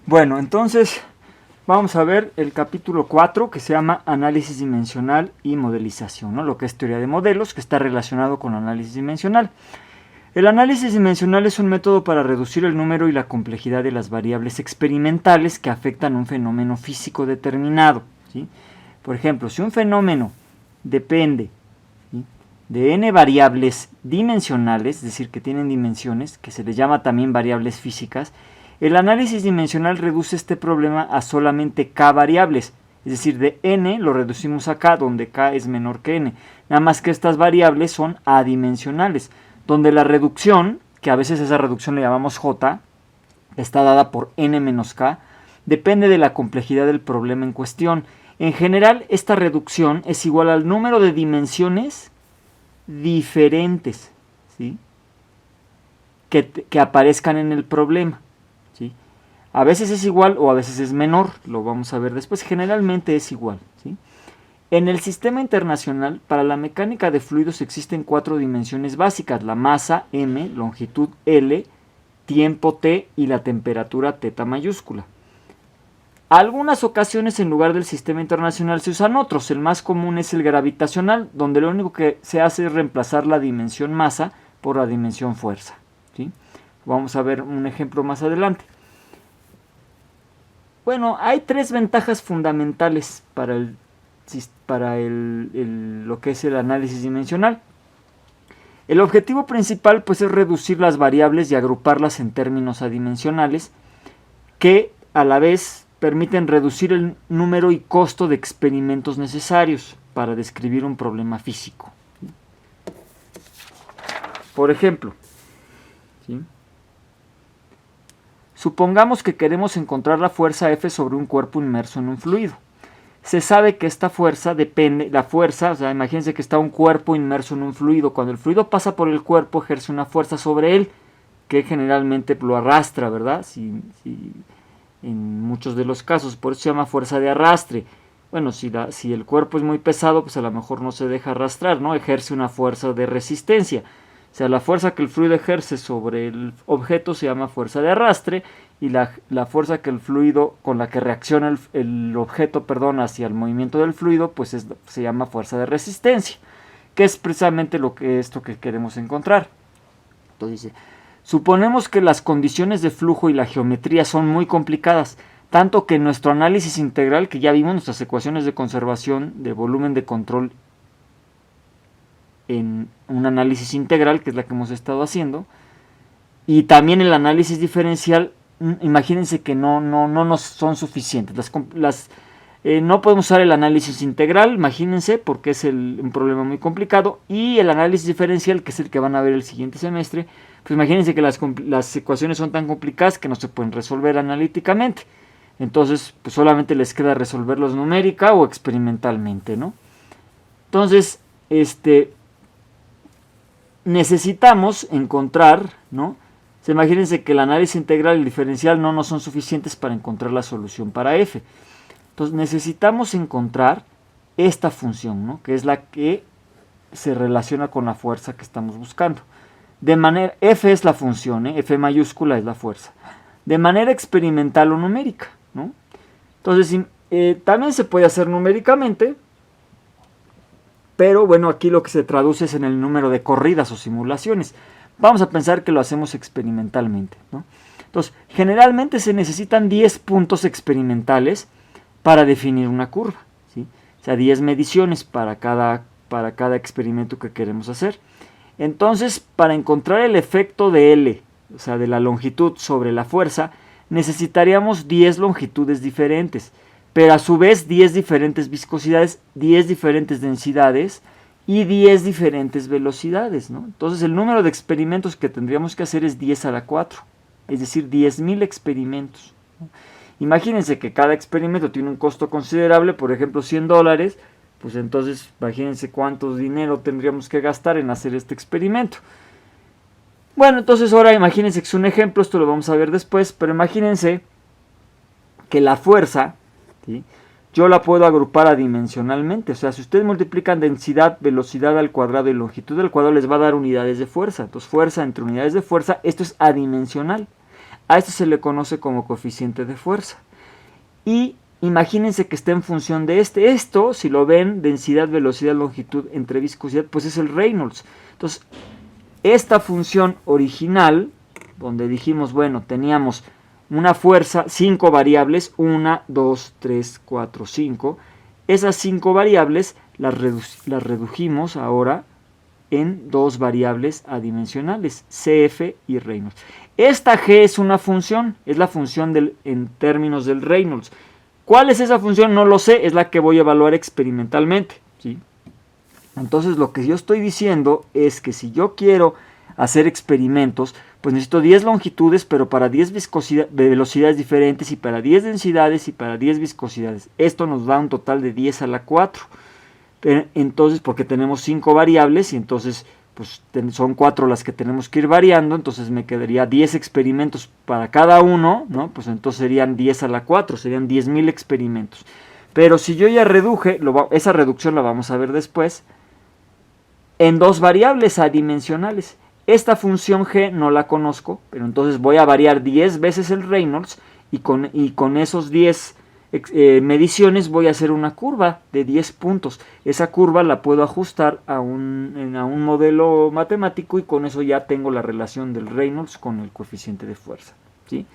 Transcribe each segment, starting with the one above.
Bueno, entonces vamos a ver el capítulo 4 que se llama Análisis dimensional y modelización, ¿no? Lo que es teoría de modelos, que está relacionado con análisis dimensional. El análisis dimensional es un método para reducir el número y la complejidad de las variables experimentales que afectan un fenómeno físico determinado, ¿sí? Por ejemplo, si un fenómeno depende, ¿sí?, de n variables dimensionales, es decir, que tienen dimensiones, que se les llama también variables físicas, el análisis dimensional reduce este problema a solamente k variables, es decir, de n lo reducimos a k, donde k es menor que n, nada más que estas variables son adimensionales, donde la reducción, que a veces esa reducción le llamamos j, está dada por n menos k, depende de la complejidad del problema en cuestión. En general, esta reducción es igual al número de dimensiones diferentes, ¿sí?, que aparezcan en el problema, ¿sí? A veces es igual o a veces es menor, lo vamos a ver después, generalmente es igual, ¿sí? En el sistema internacional, para la mecánica de fluidos existen 4 dimensiones básicas: la masa m, longitud L, tiempo t y la temperatura θ mayúscula. Algunas ocasiones en lugar del sistema internacional se usan otros. El más común es el gravitacional, donde lo único que se hace es reemplazar la dimensión masa por la dimensión fuerza, ¿sí? Vamos a ver un ejemplo más adelante. Bueno, hay 3 ventajas fundamentales para lo que es el análisis dimensional. El objetivo principal, pues, es reducir las variables y agruparlas en términos adimensionales, que a la vez permiten reducir el número y costo de experimentos necesarios para describir un problema físico. Por ejemplo, ¿sí?, supongamos que queremos encontrar la fuerza F sobre un cuerpo inmerso en un fluido. Se sabe que esta fuerza depende, o sea, imagínense que está un cuerpo inmerso en un fluido. Cuando el fluido pasa por el cuerpo, ejerce una fuerza sobre él, que generalmente lo arrastra, ¿verdad? En muchos de los casos, por eso se llama fuerza de arrastre. Bueno, si el cuerpo es muy pesado, pues a lo mejor no se deja arrastrar, ¿no? Ejerce una fuerza de resistencia. O sea, la fuerza que el fluido ejerce sobre el objeto se llama fuerza de arrastre, y la fuerza que el fluido, con la que reacciona el objeto, hacia el movimiento del fluido, pues se llama fuerza de resistencia, que es precisamente esto que queremos encontrar. Entonces dice: suponemos que las condiciones de flujo y la geometría son muy complicadas, tanto que en nuestro análisis integral, que ya vimos, nuestras ecuaciones de conservación de volumen de control en un análisis integral, que es la que hemos estado haciendo, y también el análisis diferencial, imagínense que no nos son suficientes. No podemos usar el análisis integral, imagínense, porque es un problema muy complicado, y el análisis diferencial, que es el que van a ver el siguiente semestre, pues imagínense que las ecuaciones son tan complicadas que no se pueden resolver analíticamente. Entonces, pues solamente les queda resolverlos numérica o experimentalmente, ¿no? Entonces, necesitamos encontrar, ¿no? Imagínense que el análisis integral y el diferencial no nos son suficientes para encontrar la solución para f. Entonces necesitamos encontrar esta función, ¿no?, que es la que se relaciona con la fuerza que estamos buscando. F es la función, F mayúscula es la fuerza. De manera experimental o numérica, ¿no? Entonces también se puede hacer numéricamente, pero bueno, aquí lo que se traduce es en el número de corridas o simulaciones. Vamos a pensar que lo hacemos experimentalmente, ¿no? Entonces, generalmente se necesitan 10 puntos experimentales para definir una curva, ¿sí? O sea, 10 mediciones para cada experimento que queremos hacer. Entonces, para encontrar el efecto de L, o sea, de la longitud sobre la fuerza, necesitaríamos 10 longitudes diferentes, pero a su vez 10 diferentes viscosidades, 10 diferentes densidades y 10 diferentes velocidades, ¿no? Entonces el número de experimentos que tendríamos que hacer es 10 a la 4, es decir, 10.000 experimentos, ¿no? Imagínense que cada experimento tiene un costo considerable, por ejemplo $100, pues entonces imagínense cuánto dinero tendríamos que gastar en hacer este experimento. Bueno, entonces ahora imagínense que es un ejemplo, esto lo vamos a ver después, pero imagínense que la fuerza, ¿sí?, yo la puedo agrupar adimensionalmente. O sea, si ustedes multiplican densidad, velocidad al cuadrado y longitud al cuadrado, les va a dar unidades de fuerza. Entonces, fuerza entre unidades de fuerza, esto es adimensional. A esto se le conoce como coeficiente de fuerza. Y imagínense que está en función de este. Esto, si lo ven, densidad, velocidad, longitud entre viscosidad, pues es el Reynolds. Entonces, esta función original, donde dijimos, bueno, teníamos una fuerza, 5 variables, 1, 2, 3, 4, 5. Esas 5 variables las redujimos ahora en 2 variables adimensionales, CF y Reynolds. Esta G es una función, es la función en términos del Reynolds. ¿Cuál es esa función? No lo sé, es la que voy a evaluar experimentalmente, ¿sí? Entonces lo que yo estoy diciendo es que si yo quiero hacer experimentos, pues necesito 10 longitudes, pero para 10 velocidades diferentes, y para 10 densidades y para 10 viscosidades. Esto nos da un total de 10 a la 4. Entonces, porque tenemos 5 variables, y entonces pues son 4 las que tenemos que ir variando, entonces me quedaría 10 experimentos para cada uno, ¿no? Pues entonces serían 10 a la 4, serían 10.000 experimentos. Pero si yo ya reduje, esa reducción la vamos a ver después, en 2 variables adimensionales. Esta función G no la conozco, pero entonces voy a variar 10 veces el Reynolds, y con esos 10 mediciones voy a hacer una curva de 10 puntos. Esa curva la puedo ajustar a un modelo matemático, y con eso ya tengo la relación del Reynolds con el coeficiente de fuerza, ¿sí?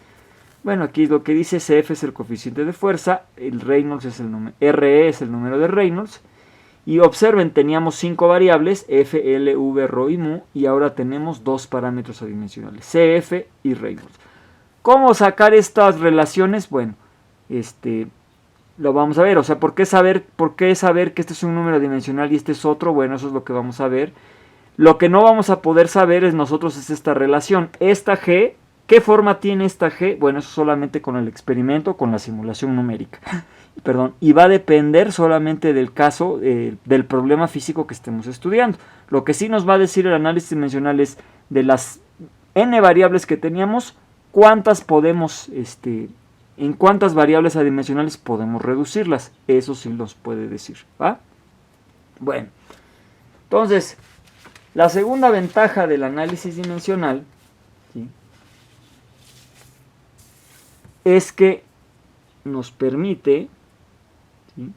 Bueno, aquí lo que dice CF es el coeficiente de fuerza, el Reynolds es el número, RE es el número de Reynolds. Y observen, teníamos 5 variables, F, L, V, ρ y mu, y ahora tenemos 2 parámetros adimensionales, CF y Reynolds. ¿Cómo sacar estas relaciones? Bueno, lo vamos a ver. O sea, ¿por qué saber que este es un número dimensional y este es otro? Bueno, eso es lo que vamos a ver. Lo que no vamos a poder saber es esta relación. Esta G, ¿qué forma tiene esta G? Bueno, eso solamente con el experimento, con la simulación numérica. Perdón, y va a depender solamente del caso, del problema físico que estemos estudiando. Lo que sí nos va a decir el análisis dimensional es, de las n variables que teníamos, cuántas podemos, en cuántas variables adimensionales podemos reducirlas. Eso sí nos puede decir, ¿va? Bueno, entonces, la segunda ventaja del análisis dimensional, ¿sí?, es que nos permite, ¿sí?,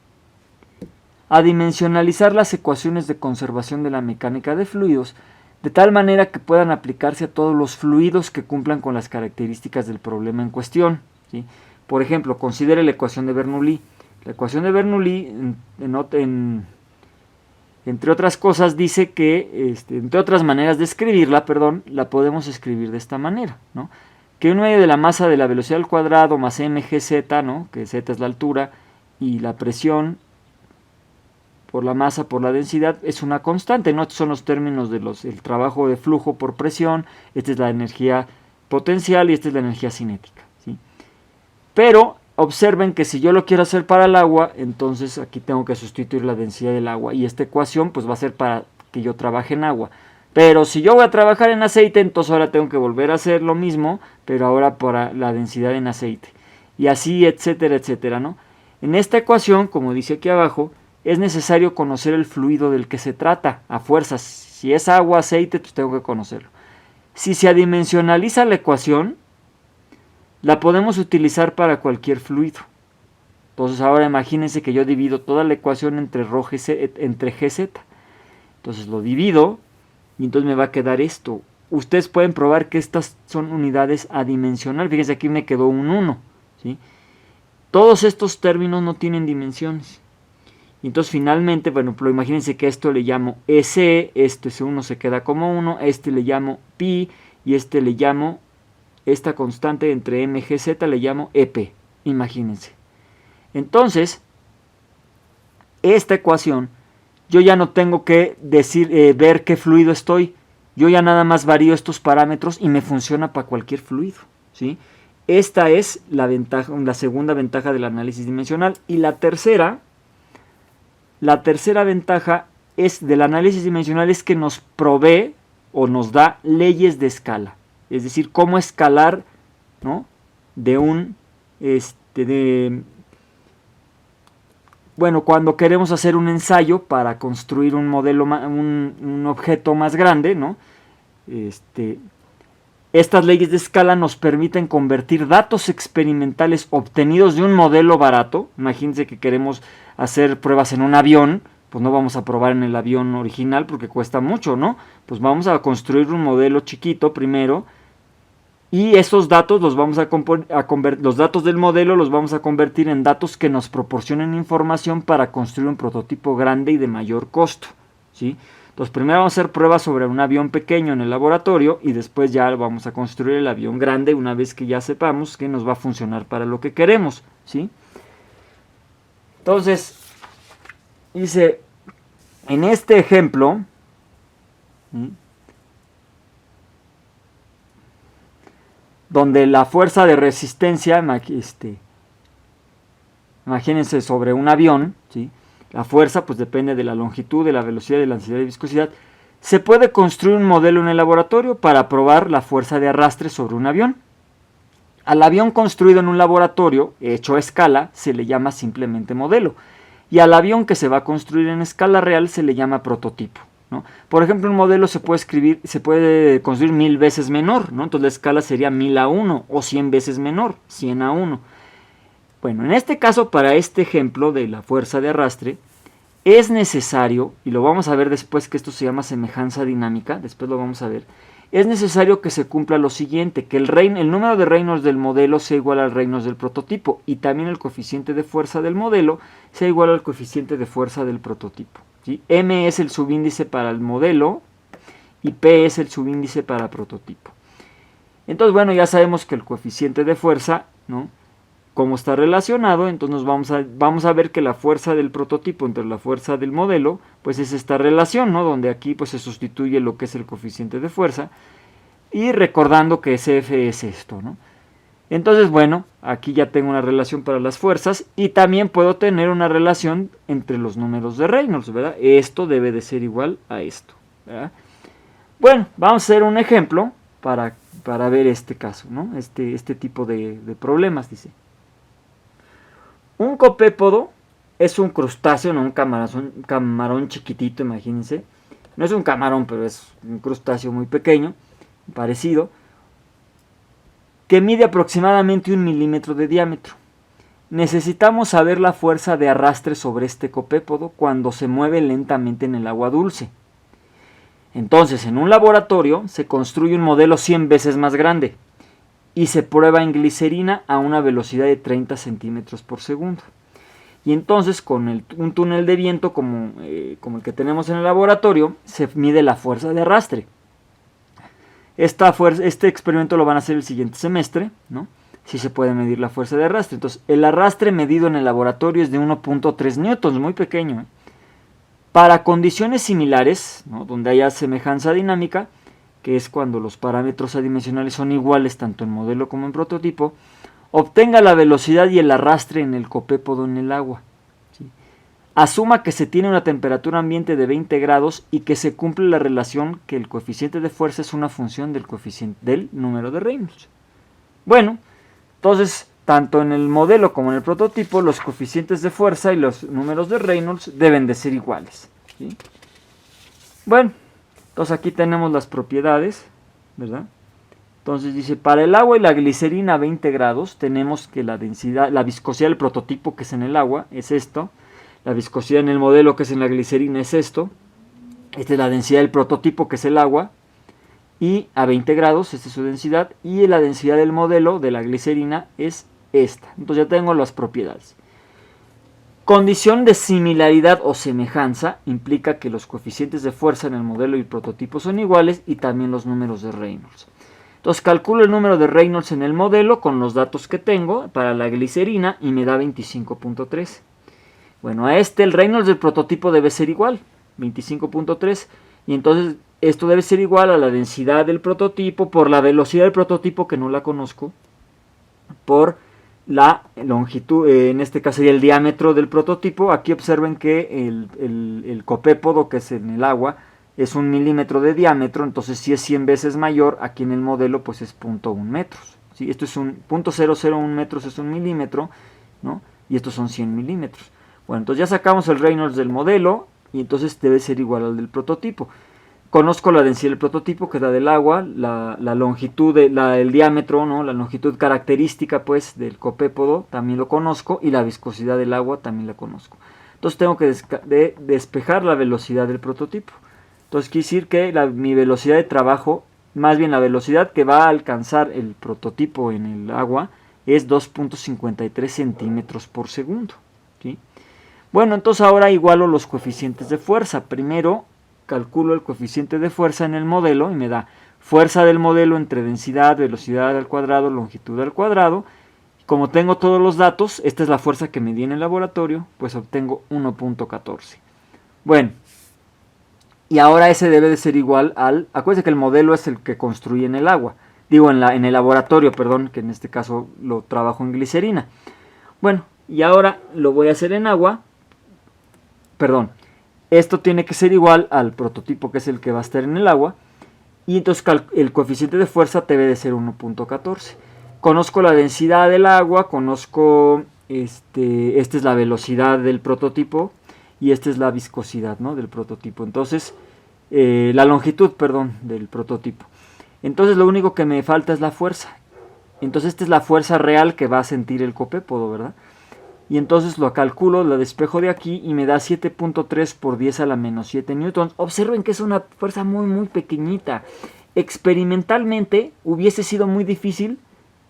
adimensionalizar las ecuaciones de conservación de la mecánica de fluidos, de tal manera que puedan aplicarse a todos los fluidos que cumplan con las características del problema en cuestión, ¿sí? Por ejemplo, considere la ecuación de Bernoulli. La ecuación de Bernoulli, entre otras cosas, dice que, entre otras maneras de escribirla, la podemos escribir de esta manera, ¿no? Que un medio de la masa de la velocidad al cuadrado más mgz, ¿no?, que z es la altura, y la presión por la masa por la densidad es una constante, ¿no? Estos son los términos el trabajo de flujo por presión. Esta es la energía potencial y esta es la energía cinética, ¿sí? Pero observen que si yo lo quiero hacer para el agua, entonces aquí tengo que sustituir la densidad del agua, y esta ecuación pues va a ser para que yo trabaje en agua. Pero si yo voy a trabajar en aceite, entonces ahora tengo que volver a hacer lo mismo, pero ahora para la densidad en aceite. Y así, etcétera, etcétera, ¿no? En esta ecuación, como dice aquí abajo, es necesario conocer el fluido del que se trata, a fuerzas. Si es agua, aceite, pues tengo que conocerlo. Si se adimensionaliza la ecuación, la podemos utilizar para cualquier fluido. Entonces ahora imagínense que yo divido toda la ecuación entre GZ. Entonces lo divido, y entonces me va a quedar esto. Ustedes pueden probar que estas son unidades adimensionales. Fíjense, aquí me quedó un 1, ¿sí? Todos estos términos no tienen dimensiones. Y entonces finalmente, bueno, pero imagínense que esto le llamo EC, ese 1 se queda como 1, le llamo pi, y le llamo, esta constante entre mgz le llamo EP, imagínense. Entonces, esta ecuación, yo ya no tengo que ver qué fluido estoy. Yo ya nada más varío estos parámetros y me funciona para cualquier fluido, ¿sí? Esta es la segunda ventaja del análisis dimensional. Y la tercera ventaja del análisis dimensional es que nos provee o nos da leyes de escala. Es decir, cómo escalar, ¿no?, bueno, cuando queremos hacer un ensayo para construir un modelo, un objeto más grande, ¿no?, Estas leyes de escala nos permiten convertir datos experimentales obtenidos de un modelo barato. Imagínense que queremos hacer pruebas en un avión, pues no vamos a probar en el avión original porque cuesta mucho, ¿no? Pues vamos a construir un modelo chiquito primero y esos datos los vamos a convertir, los datos del modelo los vamos a convertir en datos que nos proporcionen información para construir un prototipo grande y de mayor costo, ¿sí? Entonces primero vamos a hacer pruebas sobre un avión pequeño en el laboratorio y después ya vamos a construir el avión grande una vez que ya sepamos que nos va a funcionar para lo que queremos, ¿sí? Entonces, dice, en este ejemplo, ¿sí?, donde la fuerza de resistencia, imagínense sobre un avión, ¿sí?, la fuerza pues depende de la longitud, de la velocidad, de la densidad y viscosidad. Se puede construir un modelo en el laboratorio para probar la fuerza de arrastre sobre un avión. Al avión construido en un laboratorio, hecho a escala, se le llama simplemente modelo. Y al avión que se va a construir en escala real se le llama prototipo, ¿no? Por ejemplo, un modelo se puede construir 1000 veces menor, ¿no? Entonces la escala sería 1000:1 o 100 veces menor, 100:1. Bueno, en este caso, para este ejemplo de la fuerza de arrastre, es necesario, y lo vamos a ver después que esto se llama semejanza dinámica, después lo vamos a ver, es necesario que se cumpla lo siguiente, que el número de Reynolds del modelo sea igual al Reynolds del prototipo, y también el coeficiente de fuerza del modelo sea igual al coeficiente de fuerza del prototipo, ¿sí? M es el subíndice para el modelo, y P es el subíndice para prototipo. Entonces, bueno, ya sabemos que el coeficiente de fuerza, ¿no?, cómo está relacionado, entonces vamos a ver que la fuerza del prototipo entre la fuerza del modelo, pues es esta relación, ¿no?, donde aquí pues se sustituye lo que es el coeficiente de fuerza, y recordando que F es esto, ¿no? Entonces, bueno, aquí ya tengo una relación para las fuerzas, y también puedo tener una relación entre los números de Reynolds, ¿verdad? Esto debe de ser igual a esto, ¿verdad? Bueno, vamos a hacer un ejemplo para ver este caso, ¿no? Este tipo de problemas, dice. Un copépodo es un crustáceo, no un camarón chiquitito, imagínense. No es un camarón, pero es un crustáceo muy pequeño, parecido, que mide aproximadamente 1 milímetro de diámetro. Necesitamos saber la fuerza de arrastre sobre este copépodo cuando se mueve lentamente en el agua dulce. Entonces, en un laboratorio se construye un modelo 100 veces más grande y se prueba en glicerina a una velocidad de 30 centímetros por segundo. Y entonces con un túnel de viento como el que tenemos en el laboratorio, se mide la fuerza de arrastre. Este experimento lo van a hacer el siguiente semestre, ¿no? Sí se puede medir la fuerza de arrastre. Entonces, el arrastre medido en el laboratorio es de 1.3 newtons, muy pequeño, ¿eh? Para condiciones similares, ¿no?, donde haya semejanza dinámica, que es cuando los parámetros adimensionales son iguales tanto en modelo como en prototipo, obtenga la velocidad y el arrastre en el copépodo en el agua, ¿sí? Asuma que se tiene una temperatura ambiente de 20 grados y que se cumple la relación que el coeficiente de fuerza es una función del coeficiente del número de Reynolds. Bueno, entonces, tanto en el modelo como en el prototipo, los coeficientes de fuerza y los números de Reynolds deben de ser iguales, ¿sí? Bueno, entonces aquí tenemos las propiedades, ¿verdad? Entonces dice, para el agua y la glicerina a 20 grados, tenemos que la viscosidad del prototipo, que es en el agua, es esto. La viscosidad en el modelo, que es en la glicerina, es esto. Esta es la densidad del prototipo, que es el agua. Y a 20 grados, esta es su densidad. Y la densidad del modelo, de la glicerina, es esta. Entonces ya tengo las propiedades. Condición de similaridad o semejanza implica que los coeficientes de fuerza en el modelo y el prototipo son iguales y también los números de Reynolds. Entonces calculo el número de Reynolds en el modelo con los datos que tengo para la glicerina y me da 25.3. Bueno, a el Reynolds del prototipo debe ser igual, 25.3. Y entonces esto debe ser igual a la densidad del prototipo por la velocidad del prototipo, que no la conozco, por la longitud, en este caso sería el diámetro del prototipo. Aquí observen que el copépodo, que es en el agua, es 1 milímetro de diámetro, entonces si es 100 veces mayor, aquí en el modelo pues es 0.1 metros, ¿sí? Esto es 0.001 metros, es 1 milímetro, ¿no? Y estos son 100 milímetros. Bueno, entonces ya sacamos el Reynolds del modelo y entonces debe ser igual al del prototipo. Conozco la densidad del prototipo, que es la del agua, la longitud, el diámetro, ¿no? La longitud característica pues del copépodo también lo conozco, y la viscosidad del agua también la conozco. Entonces tengo que despejar la velocidad del prototipo. Entonces quiere decir que mi velocidad de trabajo, más bien la velocidad que va a alcanzar el prototipo en el agua, es 2.53 centímetros por segundo. ¿Sí? Bueno, entonces ahora igualo los coeficientes de fuerza. Primero calculo el coeficiente de fuerza en el modelo y me da fuerza del modelo entre densidad, velocidad al cuadrado, longitud al cuadrado. Como tengo todos los datos, esta es la fuerza que medí en el laboratorio, pues obtengo 1.14. Bueno, y ahora ese debe de ser igual al... Acuérdense que el modelo es el que construye en el agua. Digo, en el laboratorio, perdón, que en este caso lo trabajo en glicerina. Bueno, y ahora lo voy a hacer en agua. Perdón, esto tiene que ser igual al prototipo, que es el que va a estar en el agua. Y entonces el coeficiente de fuerza debe de ser 1.14. Conozco la densidad del agua, conozco, esta es la velocidad del prototipo y esta es la viscosidad, ¿no?, del prototipo. Entonces, la longitud, perdón, del prototipo. Entonces lo único que me falta es la fuerza. Entonces esta es la fuerza real que va a sentir el copépodo, ¿verdad? Y entonces lo calculo, lo despejo de aquí y me da 7.3 por 10 a la menos 7 newtons. Observen que es una fuerza muy muy pequeñita. Experimentalmente hubiese sido muy difícil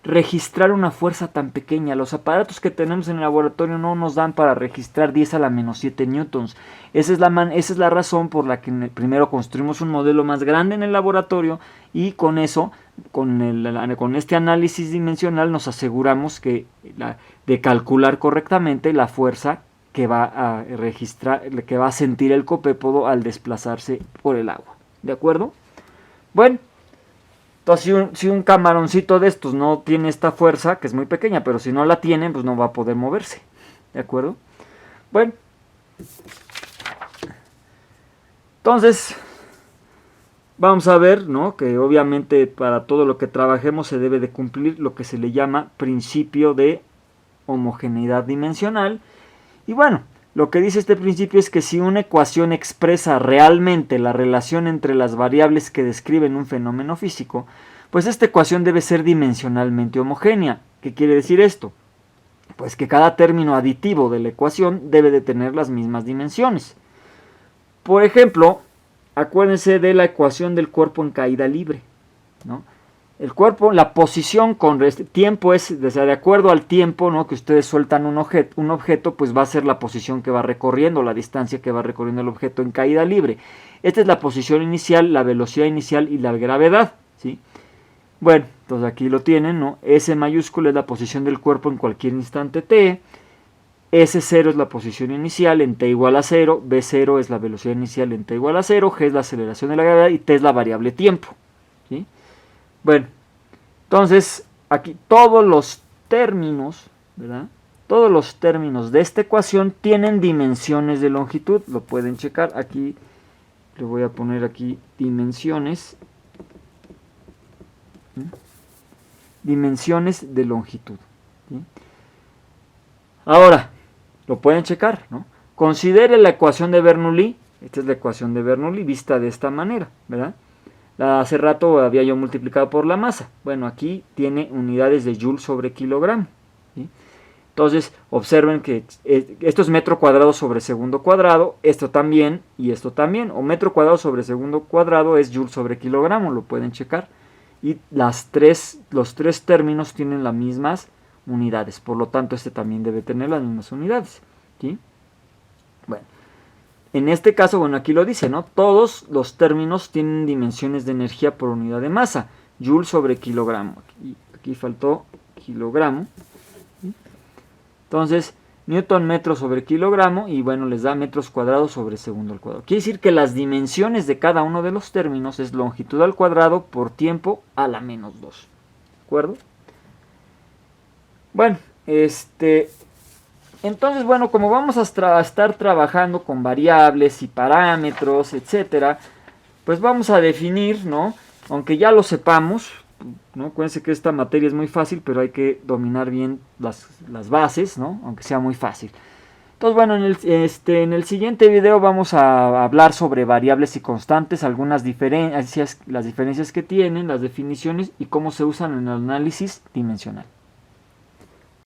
registrar una fuerza tan pequeña. Los aparatos que tenemos en el laboratorio no nos dan para registrar 10 a la menos 7 newtons. Esa es la razón por la que primero construimos un modelo más grande en el laboratorio, y con eso, con este análisis dimensional, nos aseguramos de calcular correctamente la fuerza que va a registrar, que va a sentir el copépodo al desplazarse por el agua. ¿De acuerdo? Bueno, entonces si un camaroncito de estos no tiene esta fuerza, que es muy pequeña, pero si no la tiene, pues no va a poder moverse. ¿De acuerdo? Bueno, entonces vamos a ver, ¿no?, que obviamente para todo lo que trabajemos se debe de cumplir lo que se le llama principio de homogeneidad dimensional. Y bueno, lo que dice este principio es que si una ecuación expresa realmente la relación entre las variables que describen un fenómeno físico, pues esta ecuación debe ser dimensionalmente homogénea. ¿Qué quiere decir esto? Pues que cada término aditivo de la ecuación debe de tener las mismas dimensiones. Por ejemplo, acuérdense de la ecuación del cuerpo en caída libre, ¿no? El cuerpo, la posición con tiempo es, o sea, de acuerdo al tiempo, ¿no?, que ustedes sueltan un objeto, pues va a ser la posición que va recorriendo, la distancia que va recorriendo el objeto en caída libre. Esta es la posición inicial, la velocidad inicial y la gravedad, ¿sí? Bueno, entonces aquí lo tienen, ¿no? S mayúscula es la posición del cuerpo en cualquier instante t. S0 es la posición inicial en t igual a 0. B0 es la velocidad inicial en t igual a 0. G es la aceleración de la gravedad y t es la variable tiempo, ¿sí? Bueno, entonces aquí todos los términos, ¿verdad?, todos los términos de esta ecuación tienen dimensiones de longitud. Lo pueden checar. Aquí le voy a poner aquí dimensiones. ¿Sí? Dimensiones de longitud. ¿Sí? Ahora, lo pueden checar, ¿no? Considere la ecuación de Bernoulli. Esta es la ecuación de Bernoulli vista de esta manera, ¿verdad? Hace rato había yo multiplicado por la masa. Bueno, aquí tiene unidades de joule sobre kilogramo, ¿sí? Entonces, observen que esto es metro cuadrado sobre segundo cuadrado, esto también y esto también. O metro cuadrado sobre segundo cuadrado es joule sobre kilogramo, lo pueden checar. Y los tres términos tienen las mismas unidades, por lo tanto este también debe tener las mismas unidades, ¿sí? Bueno, en este caso, bueno, aquí lo dice, ¿no? Todos los términos tienen dimensiones de energía por unidad de masa, joule sobre kilogramo. Aquí faltó kilogramo, ¿sí? Entonces, newton metro sobre kilogramo, y bueno, les da metros cuadrados sobre segundo al cuadrado. Quiere decir que las dimensiones de cada uno de los términos es longitud al cuadrado por tiempo a la menos 2. ¿De acuerdo? Bueno, entonces, bueno, como vamos a estar trabajando con variables y parámetros, etcétera, pues vamos a definir, ¿no? Aunque ya lo sepamos, ¿no? Acuérdense que esta materia es muy fácil, pero hay que dominar bien las bases, ¿no? Aunque sea muy fácil. Entonces, bueno, en el siguiente video vamos a hablar sobre variables y constantes, algunas diferencias, las diferencias que tienen, las definiciones y cómo se usan en el análisis dimensional.